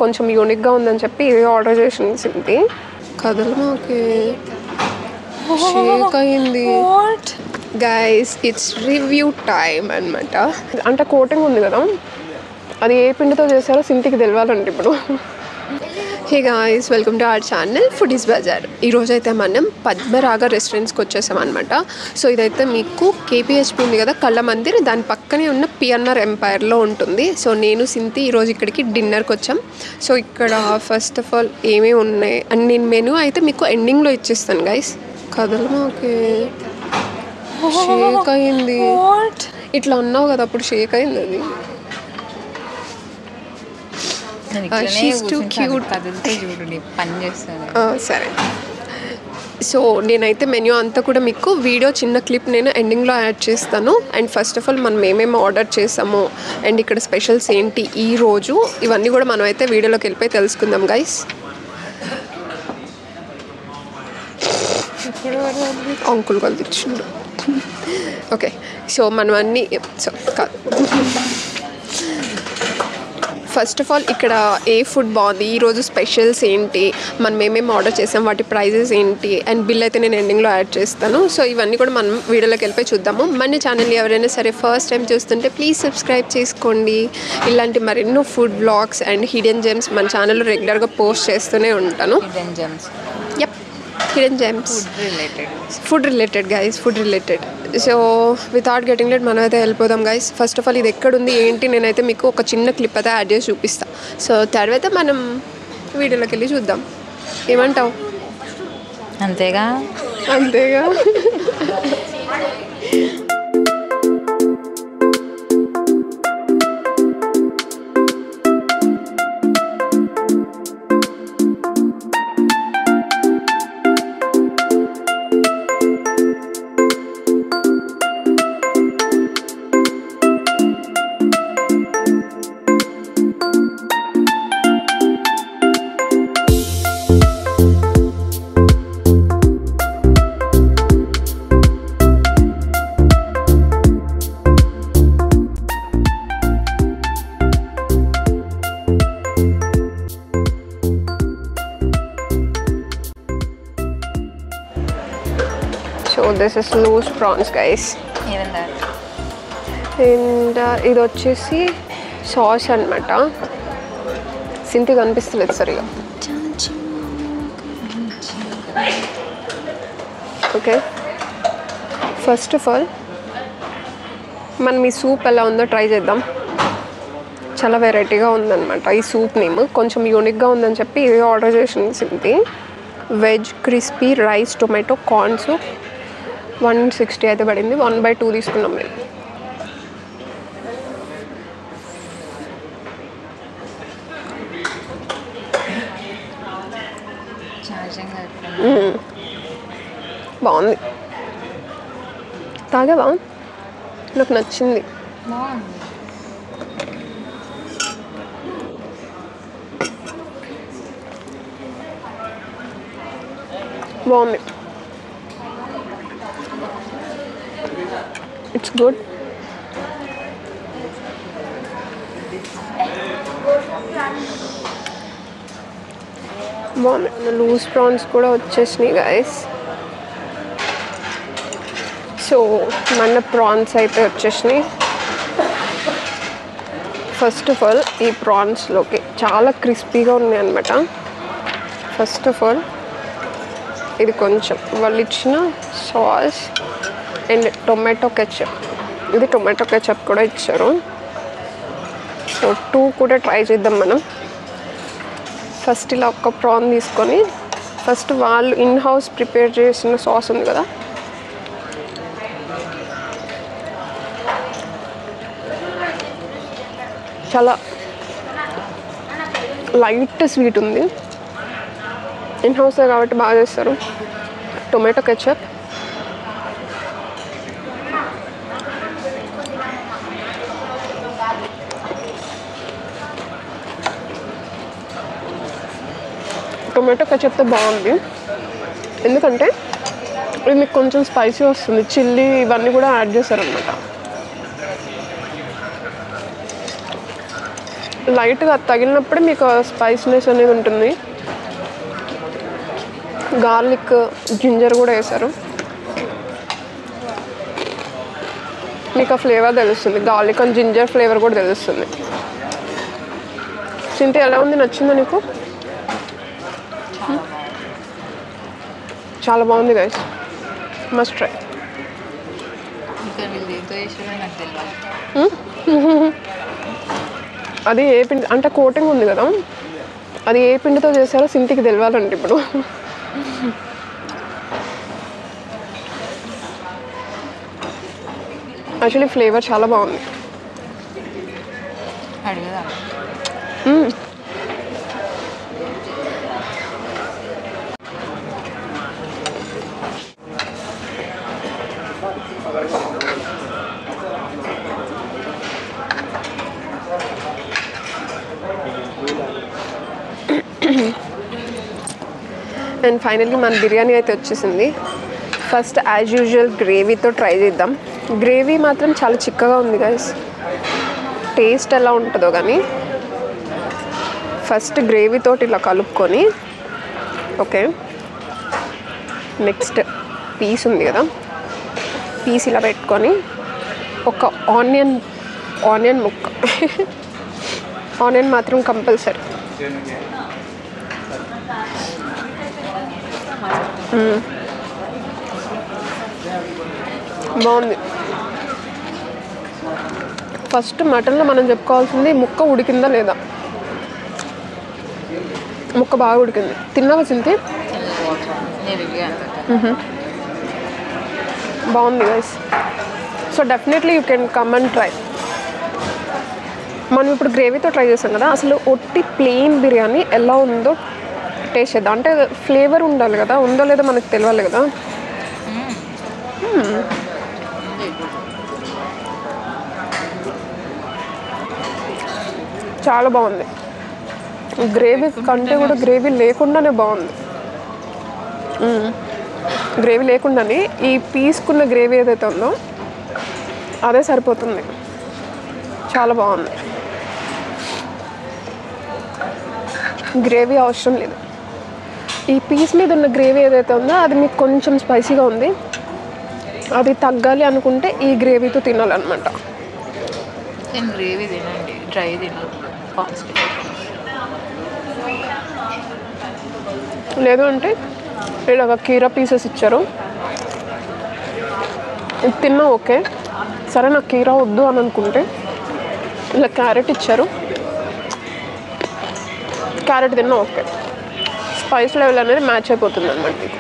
కొంచెం యూనిక్గా ఉందని చెప్పి ఇది ఆర్డర్ చేసింది. కదలమాకే షేక్ అయింది గైస్. ఇట్స్ రివ్యూ టైమ్ అనమాట. అంటే కోటింగ్ ఉంది కదా, అది ఏ పిండితో చేశారో సింతికి తెలియాలండి ఇప్పుడు. Hey guys, welcome to our channel foodies bazaar. ఈరోజు అయితే మనం పద్మరాగ రెస్టారెంట్స్కి వచ్చేసాం అనమాట. సో ఇదైతే మీకు కేపీహెచ్పి ఉంది కదా కళ్ళ మందిర్, దాని పక్కనే ఉన్న పిఎన్ఆర్ ఎంపైర్లో ఉంటుంది. సో నేను సింతి ఈరోజు ఇక్కడికి డిన్నర్కి వచ్చాం. సో ఇక్కడ ఫస్ట్ ఆఫ్ ఆల్ ఏమేమి ఉన్నాయి అండ్ నేను మెనూ అయితే మీకు ఎండింగ్లో ఇచ్చేస్తాను గైస్. కదలమాకే షేక్ అయింది. ఇట్లా అన్నావు కదా అప్పుడు షేక్ అయింది అది. సరే, సో నేనైతే మెన్యూ అంతా కూడా మీకు వీడియో చిన్న క్లిప్ నేను ఎండింగ్లో యాడ్ చేస్తాను. అండ్ ఫస్ట్ ఆఫ్ ఆల్ మనం ఏమేమి ఆర్డర్ చేసాము అండ్ ఇక్కడ స్పెషల్స్ ఏంటి ఈరోజు, ఇవన్నీ కూడా మనం అయితే వీడియోలోకి వెళ్ళిపోయి తెలుసుకుందాం గైస్. అంకుల్ వాళ్ళు తెచ్చిండు. ఓకే, సో మనం అన్నీ ఫస్ట్ ఆఫ్ ఆల్ ఇక్కడ ఏ ఫుడ్ బాగుంది, ఈరోజు స్పెషల్స్ ఏంటి, మనం ఏమేమి ఆర్డర్ చేసాం, వాటి ప్రైజెస్ ఏంటి అండ్ బిల్ అయితే నేను ఎండింగ్లో యాడ్ చేస్తాను. సో ఇవన్నీ కూడా మనం వీడియోలోకి వెళ్ళిపోయి చూద్దాము. మన ఛానల్ని ఎవరైనా సరే ఫస్ట్ టైం చూస్తుంటే ప్లీజ్ సబ్స్క్రైబ్ చేసుకోండి. ఇలాంటి మరెన్నో food blogs and hidden gems మన ఛానల్లో రెగ్యులర్గా పోస్ట్ చేస్తూనే ఉంటాను. Hidden gems food related guys, food related. So without getting let మనం అయితే వెళ్ళిపోదాం గైస్. ఫస్ట్ ఆఫ్ ఆల్ ఇది ఎక్కడుంది ఏంటి నేనైతే మీకు ఒక చిన్న క్లిప్ అయితే యాడ్ చేసి చూపిస్తాను. సో తర్వాత మనం వీడియోలోకి వెళ్ళి చూద్దాం. ఏమంటావు? అంతేగా. So this is loose prawns guys. Even that. And ఇది వచ్చేసి సాస్ అనమాట. సింతి కనిపిస్తలేదు సరిగా. ఓకే, ఫస్ట్ ఆఫ్ ఆల్ మనం ఈ సూప్ ఎలా ఉందో ట్రై చేద్దాం. చాలా వెరైటీగా ఉందన్నమాట ఈ సూప్ నేమ్. కొంచెం యూనిక్గా ఉందని చెప్పి ఇది ఆర్డర్ చేసింది సింతి. Veg crispy rice tomato corn soup 160 అయితే పడింది. 1/2 తీసుకున్నాం మేము. బాగుంది, తాగావా? నాకు నచ్చింది. బాగుంది, ఇట్స్ గుడ్. బాగుంది. లూజ్ ప్రాన్స్ కూడా వచ్చేసినాయి గైస్. సో మన ప్రాన్స్ అయితే వచ్చేసినాయి. ఫస్ట్ ఆఫ్ ఆల్ ఈ ప్రాన్స్లోకి చాలా క్రిస్పీగా ఉన్నాయి అన్నమాట. ఫస్ట్ ఆఫ్ ఆల్ ఇది కొంచెం వాళ్ళు ఇచ్చిన సాస్ అండ్ టొమాటో కెచప్, ఇది టొమాటో కెచప్ కూడా ఇచ్చారు. సో 2 కూడా ట్రై చేద్దాం మనం. ఫస్ట్ ఇలా ఒక ప్రాన్ తీసుకొని ఫస్ట్ వాళ్ళు ఇన్ హౌస్ ప్రిపేర్ చేసిన సాస్ ఉంది కదా, చాలా లైట్ స్వీట్ ఉంది. ఇన్ హౌసే కాబట్టి బాగా చేస్తారు. టొమాటో కెచప్, టొమాటో కెచప్తో బాగుంది. ఎందుకంటే ఇది మీకు కొంచెం స్పైసీ వస్తుంది, చిల్లీ ఇవన్నీ కూడా యాడ్ చేశారనమాట. లైట్గా తగిలినప్పుడే మీకు స్పైసీనెస్ అనేది ఉంటుంది. గార్లిక్ జింజర్ కూడా వేసారు, మీకు ఆ ఫ్లేవర్ తెలుస్తుంది. గార్లిక్ అండ్ జింజర్ ఫ్లేవర్ కూడా తెలుస్తుంది. సింటి ఎలా ఉంది, నచ్చిందా నీకు? చాలా బాగుంది గైస్, మస్ట్ ట్రై. అది ఏ పిండి అంటే కోటింగ్ ఉంది కదా, అది ఏ పిండితో చేశారో సింటికి తెలియాలండి ఇప్పుడు. యాక్చువల్లీ ఫ్లేవర్ చాలా బాగుంది. అండ్ ఫైనల్లీ మన బిర్యానీ అయితే వచ్చేసింది. ఫస్ట్ యాజ్ యూజువల్ గ్రేవీతో ట్రై చేద్దాం. గ్రేవీ మాత్రం చాలా చిక్కగా ఉంది గైస్, టేస్ట్ ఎలా ఉంటుందో కానీ ఫస్ట్ గ్రేవీతో ఇలా కలుపుకొని, ఓకే, నెక్స్ట్ పీస్ ఉంది కదా, పీస్ ఇలా పెట్టుకొని ఒక ఆనియన్ ముక్క ఆనియన్ మాత్రం కంపల్సరీ. బాగుంది. ఫస్ట్ మటన్లో మనం చెప్పుకోవాల్సింది ముక్క ఉడికిందా లేదా. ముక్క బాగా ఉడికింది. తిన్నావా సింతి? బాగుంది guys. So definitely you can come and try. మనం ఇప్పుడు గ్రేవీతో ట్రై చేసాం కదా, అసలు ఒట్టి ప్లెయిన్ బిర్యానీ ఎలా ఉందో టేస్ట్ చేద్దాం. అంటే ఫ్లేవర్ ఉండాలి కదా, ఉందో లేదో మనకు తెలియాలి కదా. చాలా బాగుంది. గ్రేవీ కంటే కూడా గ్రేవీ లేకుండానే బాగుంది. గ్రేవీ లేకుండానే ఈ పీసుకున్న గ్రేవీ ఏదైతే ఉందో అదే సరిపోతుంది. చాలా బాగుంది. గ్రేవీ అవసరం లేదు. ఈ పీస్ మీద ఉన్న గ్రేవీ ఏదైతే ఉందో అది మీకు కొంచెం స్పైసీగా ఉంది, అది తగ్గాలి అనుకుంటే ఈ గ్రేవీతో తినాలన్నమాట. గ్రేవీ తినండి, డ్రై తినాలి. లేదు అంటే ఇలాగ కీరా పీసెస్ ఇచ్చారు, ఇది తిన్నా ఓకే. సరే నాకు కీరా వద్దు అని అనుకుంటే ఇలా క్యారెట్ ఇచ్చారు, క్యారెట్ తిన్నా ఓకే. స్పైస్ లెవెల్ అనేది మ్యాచ్ అయిపోతుంది అన్నమాట మీకు.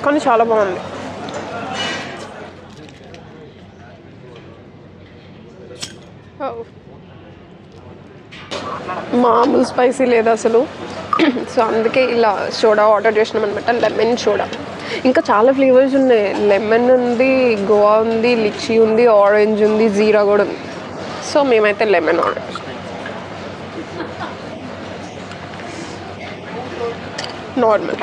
కానీ చాలా బాగుంది. మామూలు స్పైసీ లేదు అసలు. సో అందుకే ఇలా సోడా ఆర్డర్ చేసినాం అనమాట, లెమన్ సోడా. ఇంకా చాలా ఫ్లేవర్స్ ఉన్నాయి. లెమన్ ఉంది, గోవా ఉంది, లిచీ ఉంది, ఆరెంజ్ ఉంది, జీరా కూడా ఉంది. సో మేమైతే లెమన్ ఆర్డర్ చేసినాం. నార్మల్.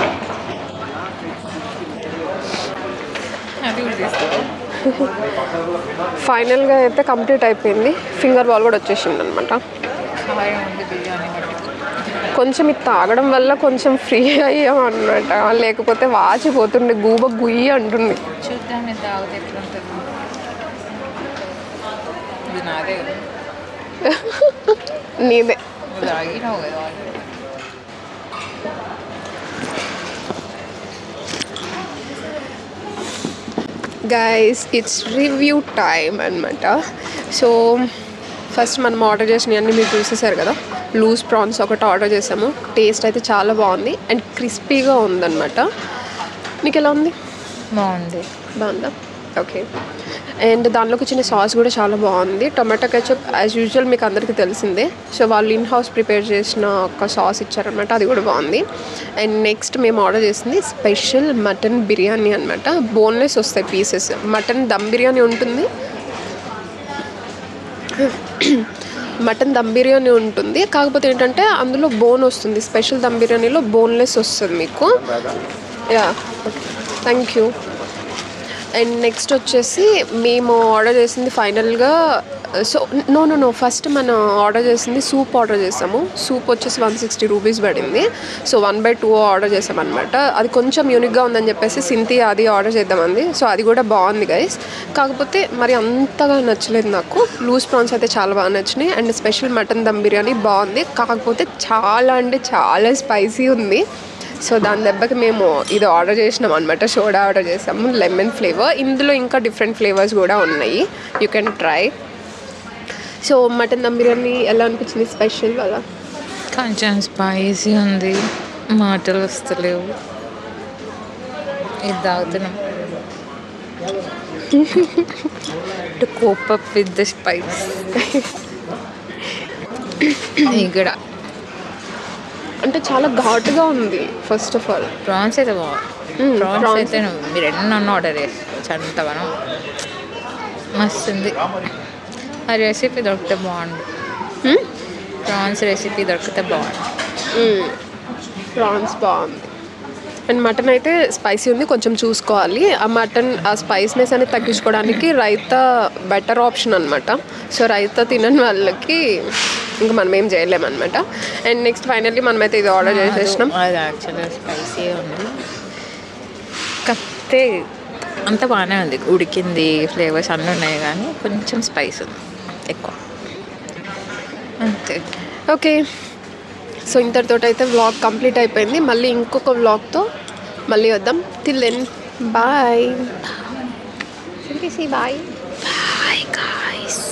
ఫైనల్గా అయితే కంప్లీట్ అయిపోయింది. ఫింగర్ బాల్ కూడా వచ్చేసింది అనమాట. కొంచెం ఇది తాగడం వల్ల కొంచెం ఫ్రీ అయ్యాం అనమాట, లేకపోతే వాచిపోతుండే, గూబ గుయ్యి అంటుంది. చూద్దాం ఇది తాగితే ఎట్లుంటుంది. ఇది నాదే నీదే. తాగినావు కదా. గైస్ ఇట్స్ రివ్యూ టైమ్ అనమాట. సో ఫస్ట్ మనం ఆర్డర్ చేసినవన్నీ మీరు చూసేసారు కదా. లూజ్ ప్రాన్స్ ఒకటి ఆర్డర్ చేసాము. టేస్ట్ అయితే చాలా బాగుంది అండ్ క్రిస్పీగా ఉందన్నమాట. మీకు ఎలా ఉంది? బాగుందా? ఓకే. అండ్ దానిలోకి వచ్చిన సాస్ కూడా చాలా బాగుంది. టొమాటో కెచప్ యాజ్ యూజువల్ మీకు అందరికీ తెలిసిందే. సో వాళ్ళు ఇన్ హౌస్ ప్రిపేర్ చేసిన ఒక సాస్ ఇచ్చారనమాట, అది కూడా బాగుంది. అండ్ నెక్స్ట్ మేము ఆర్డర్ చేసింది స్పెషల్ మటన్ బిర్యానీ అనమాట. బోన్లెస్ వస్తాయి పీసెస్. మటన్ దమ్ బిర్యానీ ఉంటుంది, మటన్ దమ్ బిర్యానీ ఉంటుంది, కాకపోతే ఏంటంటే అందులో బోన్ వస్తుంది. స్పెషల్ దమ్ బిర్యానీలో బోన్లెస్ వస్తుంది మీకు. Yeah, okay, thank you. And next వచ్చేసి మేము ఆర్డర్ చేసింది ఫైనల్గా సో నో ఫస్ట్ మనం ఆర్డర్ చేసింది సూప్ ఆర్డర్ చేసాము. సూప్ వచ్చేసి 160 రూపీస్ పడింది. సో 1/2 ఆర్డర్ చేసామన్నమాట. అది కొంచెం యూనిక్గా ఉందని చెప్పేసి సింతి అది ఆర్డర్ చేద్దామంది. సో అది కూడా బాగుంది గైస్. కాకపోతే మరి అంతగా నచ్చలేదు నాకు. లూజ్ ప్రాన్స్ అయితే చాలా బాగా నచ్చినాయి. And special mutton dum biryani బాగుంది. కాకపోతే చాలా అంటే చాలా స్పైసీ ఉంది. సో దాని దెబ్బకి మేము ఇది ఆర్డర్ చేసినాం అనమాట. సోడా ఆర్డర్ చేసాము, లెమన్ ఫ్లేవర్. ఇందులో ఇంకా డిఫరెంట్ ఫ్లేవర్స్ కూడా ఉన్నాయి, you can try. So mutton dum biryani ఎలా అనిపించింది? స్పెషల్ వల్ల కొంచెం స్పైసీ ఉంది, మాటలు వస్తలేవు. ఇది తాగుతున్నాం to cope up with the spice. ఇక్కడ అంటే చాలా ఘాటుగా ఉంది. ఫస్ట్ ఆఫ్ ఆల్ ప్రాన్స్ అయితే బాగుంది. ప్రాన్స్ అయితే మీరు ఎన్నో ఆర్డర్ చేసుకోవచ్చు, అంతగానో మస్తు ఉంది. ఆ రెసిపీ దొరికితే బాగుండు. ప్రాన్స్ రెసిపీ దొరికితే బాగుండు. ప్రాన్స్ బాగుంది. అండ్ మటన్ అయితే స్పైసీ ఉంది, కొంచెం చూసుకోవాలి. ఆ మటన్ ఆ స్పైస్నెస్ అనేది తగ్గించుకోవడానికి రైతా బెటర్ ఆప్షన్ అనమాట. సో రైతా తినని వాళ్ళకి ఇంకా మనం ఏం చేయలేమన్నమాట. అండ్ నెక్స్ట్ ఫైనల్లీ మనమైతే ఇది ఆర్డర్ చేసేసినాం. అది యాక్చువల్గా స్పైసీ ఉంది, కాకపోతే అంత బాగానే ఉంది. ఉడికింది, ఫ్లేవర్స్ అన్నీ ఉన్నాయి, కానీ కొంచెం స్పైస్ ఉంది ఎక్కువ, అంతే. ఓకే, సో ఇంతటితో అయితే వ్లాగ్ కంప్లీట్ అయిపోయింది. మళ్ళీ ఇంకొక వ్లాగ్తో మళ్ళీ వద్దాం. Till then bye. Bye bye guys.